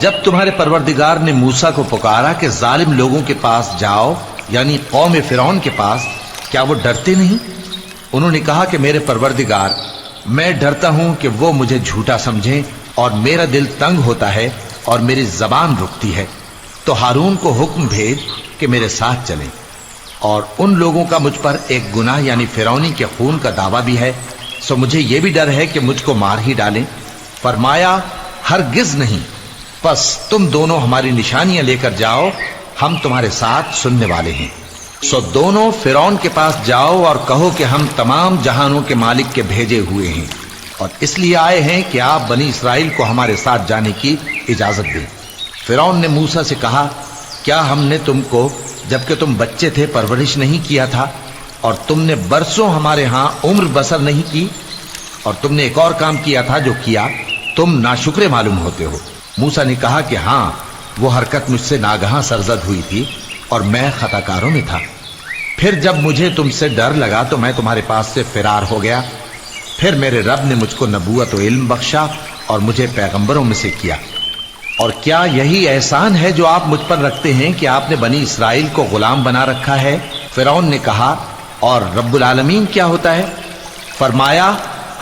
جب تمہارے پروردگار نے موسیٰ کو پکارا کہ ظالم لوگوں کے پاس جاؤ، یعنی قوم فرعون کے پاس، کیا وہ ڈرتے نہیں؟ انہوں نے کہا کہ میرے پروردگار، میں ڈرتا ہوں کہ وہ مجھے جھوٹا سمجھیں، اور میرا دل تنگ ہوتا ہے اور میری زبان رکتی ہے، تو ہارون کو حکم بھیج کہ میرے ساتھ چلیں۔ اور ان لوگوں کا مجھ پر ایک گناہ یعنی فرعونی کے خون کا دعویٰ بھی ہے، سو مجھے یہ بھی ڈر ہے کہ مجھ کو مار ہی ڈالیں۔ فرمایا ہرگز نہیں، پس تم دونوں ہماری نشانیاں لے کر جاؤ، ہم تمہارے ساتھ سننے والے ہیں۔ سو دونوں فرعون کے پاس جاؤ اور کہو کہ ہم تمام جہانوں کے مالک کے بھیجے ہوئے ہیں، اور اس لیے آئے ہیں کہ آپ بنی اسرائیل کو ہمارے ساتھ جانے کی اجازت دیں۔ فرعون نے موسیٰ سے کہا، کیا ہم نے تم کو جبکہ تم بچے تھے پرورش نہیں کیا تھا، اور تم نے برسوں ہمارے ہاں عمر بسر نہیں کی؟ اور تم نے ایک اور کام کیا تھا جو کیا، تم ناشکرے معلوم ہوتے ہو۔ موسیٰ نے کہا کہ ہاں، وہ حرکت مجھ سے ناگہاں سرزد ہوئی تھی اور میں خطا کاروں میں تھا۔ پھر جب مجھے تم سے ڈر لگا تو میں تمہارے پاس سے فرار ہو گیا۔ پھر میرے رب نے مجھ کو نبوت و علم بخشا اور مجھے پیغمبروں میں سے کیا۔ اور کیا یہی احسان ہے جو آپ مجھ پر رکھتے ہیں کہ آپ نے بنی اسرائیل کو غلام بنا رکھا ہے؟ فرعون نے کہا، اور رب العالمین کیا ہوتا ہے؟ فرمایا،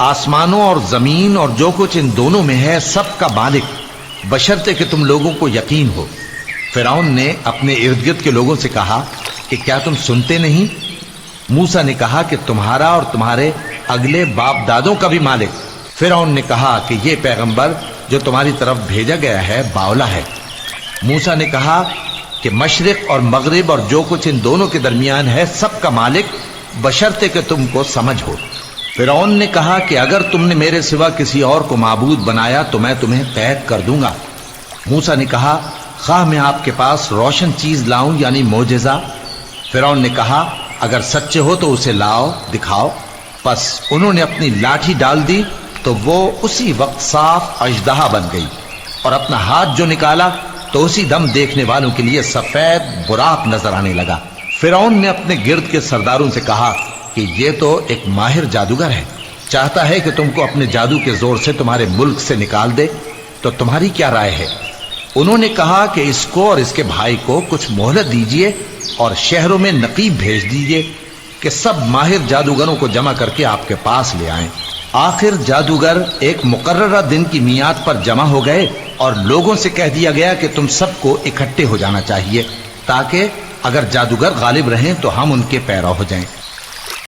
آسمانوں اور زمین اور جو کچھ ان دونوں میں ہے سب کا مالک، بشرطے کہ تم لوگوں کو یقین ہو۔ فرعون نے اپنے ارد گرد کے لوگوں سے کہا کہ کیا تم سنتے نہیں؟ موسیٰ نے کہا کہ تمہارا اور تمہارے اگلے باپ دادوں کا بھی مالک۔ فرعون نے کہا کہ یہ پیغمبر جو تمہاری طرف بھیجا گیا ہے باولا ہے۔ موسیٰ نے کہا کہ مشرق اور مغرب اور جو کچھ ان دونوں کے درمیان ہے سب کا مالک، بشرطے کہ تم کو سمجھ ہو۔ فرعون نے کہا کہ اگر تم نے میرے سوا کسی اور کو معبود بنایا تو میں تمہیں قید کر دوں گا۔ موسیٰ نے کہا، خواہ میں آپ کے پاس روشن چیز لاؤں یعنی معجزہ؟ فرعون نے کہا، اگر سچے ہو تو اسے لاؤ، دکھاؤ۔ پس انہوں نے اپنی لاٹھی ڈال دی تو وہ اسی وقت صاف اژدہا بن گئی، اور اپنا ہاتھ جو نکالا تو اسی دم دیکھنے والوں کے لیے سفید براق نظر آنے لگا۔ فرعون نے اپنے گرد کے سرداروں سے کہا کہ یہ تو ایک ماہر جادوگر ہے، چاہتا ہے کہ تم کو اپنے جادو کے زور سے تمہارے ملک سے نکال دے، تو تمہاری کیا رائے ہے؟ انہوں نے کہا کہ اس کو اور اس کے بھائی کو کچھ مہلت دیجیے اور شہروں میں نقیب بھیج دیجیے کہ سب ماہر جادوگروں کو جمع کر کے آپ کے پاس لے آئیں۔ آخر جادوگر ایک مقررہ دن کی میعاد پر جمع ہو گئے، اور لوگوں سے کہہ دیا گیا کہ تم سب کو اکٹھے ہو جانا چاہیے، تاکہ اگر جادوگر غالب رہیں تو ہم ان کے پیرو ہو جائیں۔